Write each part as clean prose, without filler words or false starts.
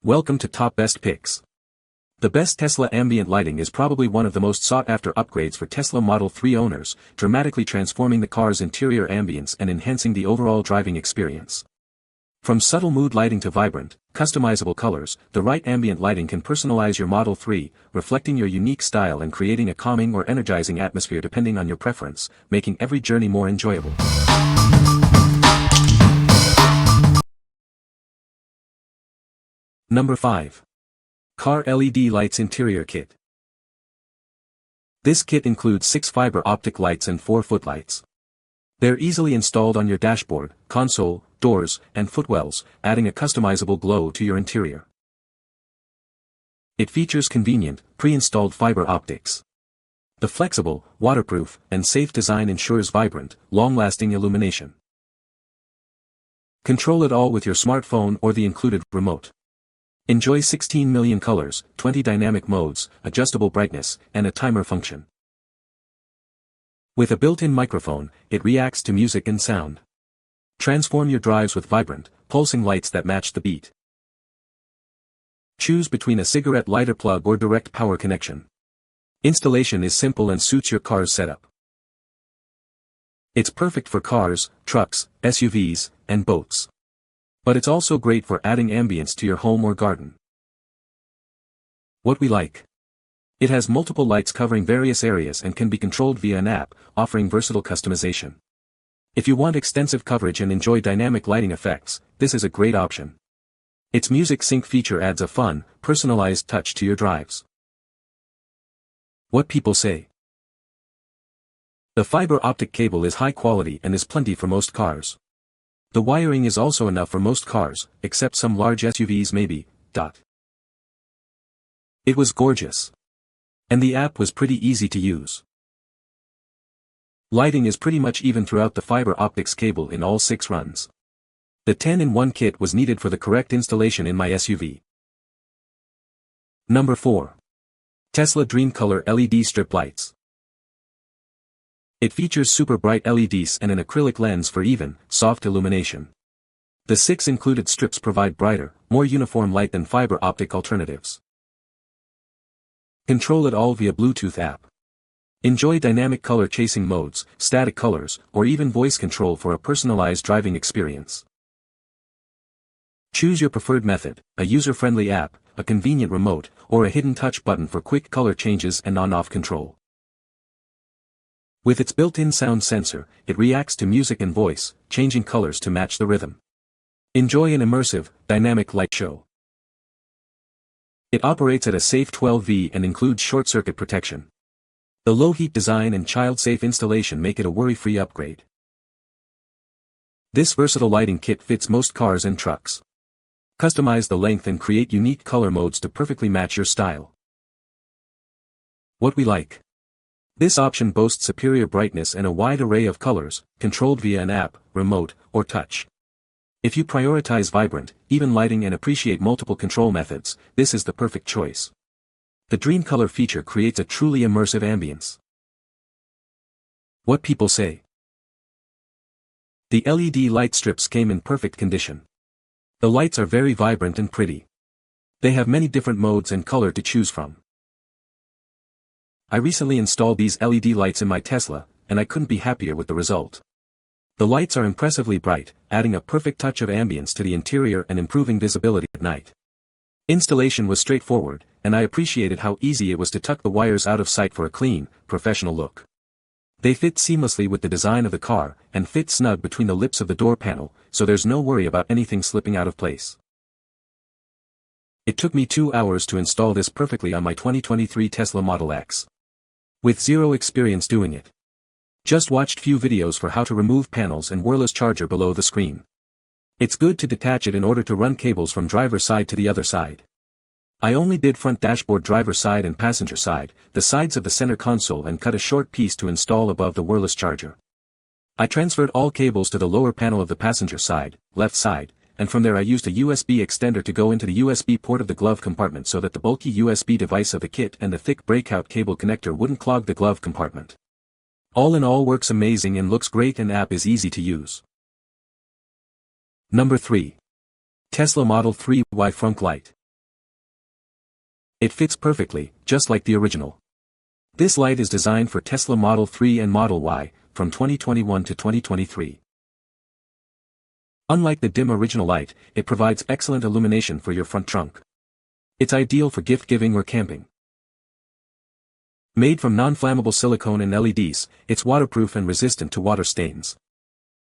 Welcome to Top Best Picks. The best Tesla ambient lighting is probably one of the most sought-after upgrades for Tesla Model 3 owners, dramatically transforming the car's interior ambience and enhancing the overall driving experience. From subtle mood lighting to vibrant, customizable colors, the right ambient lighting can personalize your Model 3, reflecting your unique style and creating a calming or energizing atmosphere depending on your preference, making every journey more enjoyable. Number 5. Car LED Lights Interior Kit. This kit includes 6 fiber optic lights and 4 footlights. They're easily installed on your dashboard, console, doors, and footwells, adding a customizable glow to your interior. It features convenient, pre-installed fiber optics. The flexible, waterproof, and safe design ensures vibrant, long-lasting illumination. Control it all with your smartphone or the included remote. Enjoy 16 million colors, 20 dynamic modes, adjustable brightness, and a timer function. With a built-in microphone, it reacts to music and sound. Transform your drives with vibrant, pulsing lights that match the beat. Choose between a cigarette lighter plug or direct power connection. Installation is simple and suits your car's setup. It's perfect for cars, trucks, SUVs, and boats. But it's also great for adding ambience to your home or garden. What we like. It has multiple lights covering various areas and can be controlled via an app, offering versatile customization. If you want extensive coverage and enjoy dynamic lighting effects, this is a great option. Its music sync feature adds a fun, personalized touch to your drives. What people say. The fiber optic cable is high quality and is plenty for most cars. The wiring is also enough for most cars, except some large SUVs maybe. It was gorgeous. And the app was pretty easy to use. Lighting is pretty much even throughout the fiber optics cable in all 6 runs. The 10-in-1 kit was needed for the correct installation in my SUV. Number 4. Tesla Dreamcolor LED Strip Lights. It features super bright LEDs and an acrylic lens for even, soft illumination. The 6 included strips provide brighter, more uniform light than fiber optic alternatives. Control it all via Bluetooth app. Enjoy dynamic color chasing modes, static colors, or even voice control for a personalized driving experience. Choose your preferred method, a user-friendly app, a convenient remote, or a hidden touch button for quick color changes and on-off control. With its built-in sound sensor, it reacts to music and voice, changing colors to match the rhythm. Enjoy an immersive, dynamic light show. It operates at a safe 12V and includes short-circuit protection. The low-heat design and child-safe installation make it a worry-free upgrade. This versatile lighting kit fits most cars and trucks. Customize the length and create unique color modes to perfectly match your style. What we like. This option boasts superior brightness and a wide array of colors, controlled via an app, remote, or touch. If you prioritize vibrant, even lighting and appreciate multiple control methods, this is the perfect choice. The Dreamcolor feature creates a truly immersive ambience. What people say. The LED light strips came in perfect condition. The lights are very vibrant and pretty. They have many different modes and color to choose from. I recently installed these LED lights in my Tesla, and I couldn't be happier with the result. The lights are impressively bright, adding a perfect touch of ambience to the interior and improving visibility at night. Installation was straightforward, and I appreciated how easy it was to tuck the wires out of sight for a clean, professional look. They fit seamlessly with the design of the car, and fit snug between the lips of the door panel, so there's no worry about anything slipping out of place. It took me 2 hours to install this perfectly on my 2023 Tesla Model X. With zero experience doing it. Just watched few videos for how to remove panels and wireless charger below the screen. It's good to detach it in order to run cables from driver side to the other side. I only did front dashboard driver side and passenger side, the sides of the center console, and cut a short piece to install above the wireless charger. I transferred all cables to the lower panel of the passenger side, left side, and from there I used a USB extender to go into the USB port of the glove compartment so that the bulky USB device of the kit and the thick breakout cable connector wouldn't clog the glove compartment. All in all, works amazing and looks great, and app is easy to use. Number 3. Tesla Model 3 Y Frunk Light. It fits perfectly, just like the original. This light is designed for Tesla Model 3 and Model Y, from 2021 to 2023. Unlike the dim original light, it provides excellent illumination for your front trunk. It's ideal for gift-giving or camping. Made from non-flammable silicone and LEDs, it's waterproof and resistant to water stains.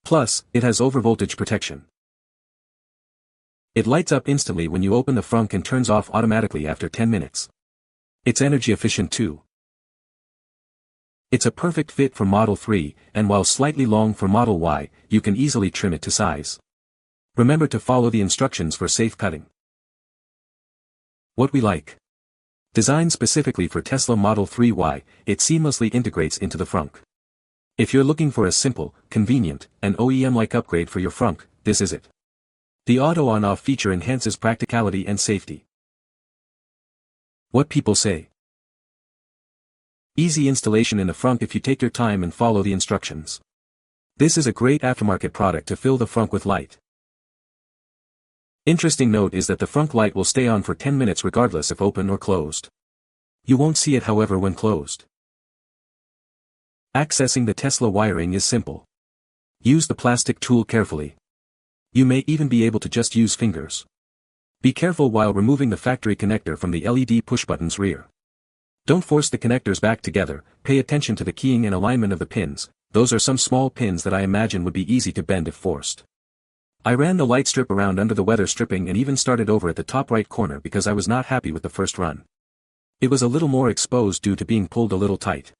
Plus, it has overvoltage protection. It lights up instantly when you open the frunk and turns off automatically after 10 minutes. It's energy efficient too. It's a perfect fit for Model 3, and while slightly long for Model Y, you can easily trim it to size. Remember to follow the instructions for safe cutting. What we like. Designed specifically for Tesla Model 3Y, it seamlessly integrates into the frunk. If you're looking for a simple, convenient, and OEM-like upgrade for your frunk, this is it. The auto on-off feature enhances practicality and safety. What people say. Easy installation in the frunk if you take your time and follow the instructions. This is a great aftermarket product to fill the frunk with light. Interesting note is that the frunk light will stay on for 10 minutes regardless if open or closed. You won't see it however when closed. Accessing the Tesla wiring is simple. Use the plastic tool carefully. You may even be able to just use fingers. Be careful while removing the factory connector from the LED pushbutton's rear. Don't force the connectors back together, pay attention to the keying and alignment of the pins, those are some small pins that I imagine would be easy to bend if forced. I ran the light strip around under the weather stripping and even started over at the top right corner because I was not happy with the first run. It was a little more exposed due to being pulled a little tight.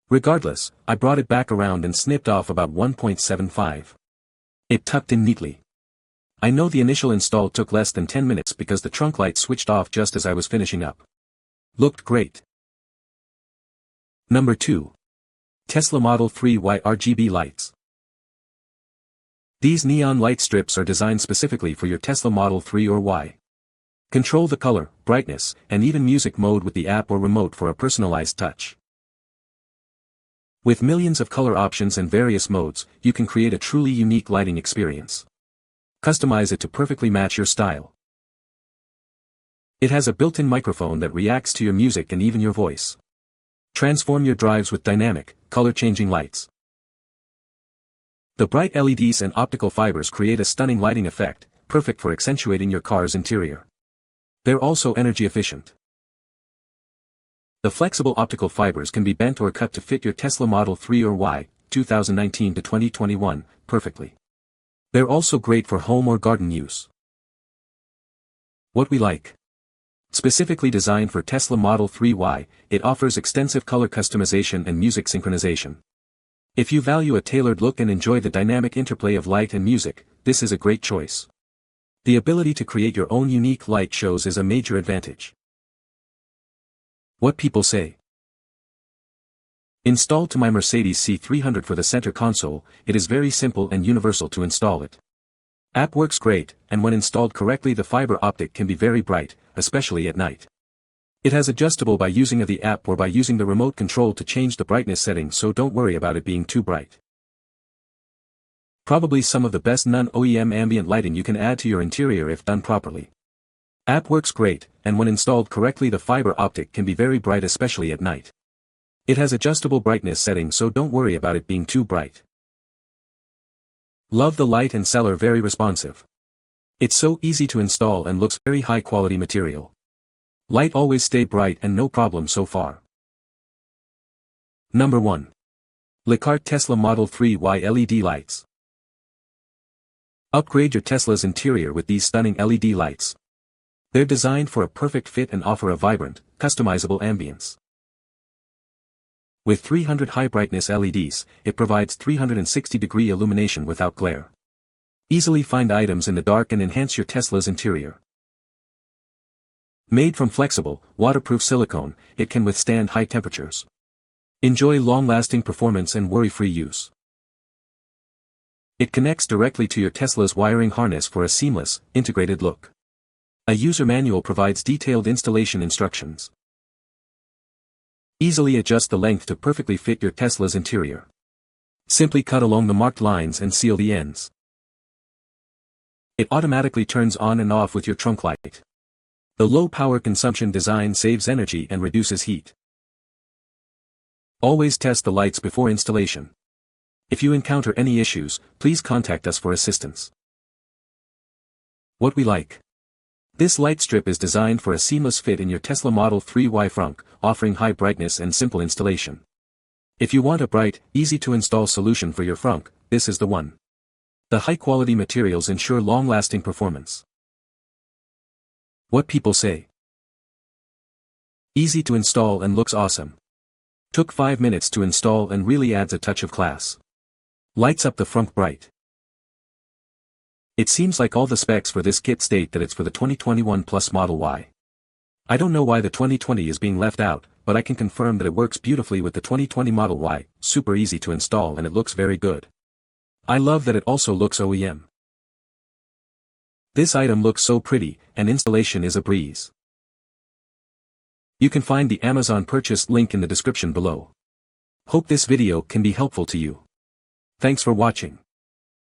Regardless, I brought it back around and snipped off about 1.75. It tucked in neatly. I know the initial install took less than 10 minutes because the trunk light switched off just as I was finishing up. Looked great. Number 2. Tesla Model 3Y RGB lights. These neon light strips are designed specifically for your Tesla Model 3 or Y. Control the color, brightness, and even music mode with the app or remote for a personalized touch. With millions of color options and various modes, you can create a truly unique lighting experience. Customize it to perfectly match your style. It has a built-in microphone that reacts to your music and even your voice. Transform your drives with dynamic, color-changing lights. The bright LEDs and optical fibers create a stunning lighting effect, perfect for accentuating your car's interior. They're also energy efficient. The flexible optical fibers can be bent or cut to fit your Tesla Model 3 or Y, 2019 to 2021, perfectly. They're also great for home or garden use. What we like. Specifically designed for Tesla Model 3Y, it offers extensive color customization and music synchronization. If you value a tailored look and enjoy the dynamic interplay of light and music, this is a great choice. The ability to create your own unique light shows is a major advantage. What people say. Installed to my Mercedes C300 for the center console, it is very simple and universal to install it. App works great, and when installed correctly the fiber optic can be very bright, especially at night. It has adjustable by using the app or by using the remote control to change the brightness setting, so don't worry about it being too bright. Probably some of the best non-OEM ambient lighting you can add to your interior if done properly. App works great, and when installed correctly the fiber optic can be very bright especially at night. It has adjustable brightness settings, so don't worry about it being too bright. Love the light and cell are very responsive. It's so easy to install and looks very high quality material. Light always stay bright and no problem so far. Number 1. LECART Tesla Model 3Y LED Lights. Upgrade your Tesla's interior with these stunning LED lights. They're designed for a perfect fit and offer a vibrant, customizable ambience. With 300 high brightness LEDs, it provides 360-degree illumination without glare. Easily find items in the dark and enhance your Tesla's interior. Made from flexible, waterproof silicone, it can withstand high temperatures. Enjoy long-lasting performance and worry-free use. It connects directly to your Tesla's wiring harness for a seamless, integrated look. A user manual provides detailed installation instructions. Easily adjust the length to perfectly fit your Tesla's interior. Simply cut along the marked lines and seal the ends. It automatically turns on and off with your trunk light. The low power consumption design saves energy and reduces heat. Always test the lights before installation. If you encounter any issues, please contact us for assistance. What we like. This light strip is designed for a seamless fit in your Tesla Model 3Y Frunk, offering high brightness and simple installation. If you want a bright, easy-to-install solution for your Frunk, this is the one. The high-quality materials ensure long-lasting performance. What people say. Easy to install and looks awesome. Took 5 minutes to install and really adds a touch of class. Lights up the Frunk bright. It seems like all the specs for this kit state that it's for the 2021 Plus Model Y. I don't know why the 2020 is being left out, but I can confirm that it works beautifully with the 2020 Model Y, super easy to install and it looks very good. I love that it also looks OEM. This item looks so pretty, and installation is a breeze. You can find the Amazon purchase link in the description below. Hope this video can be helpful to you. Thanks for watching.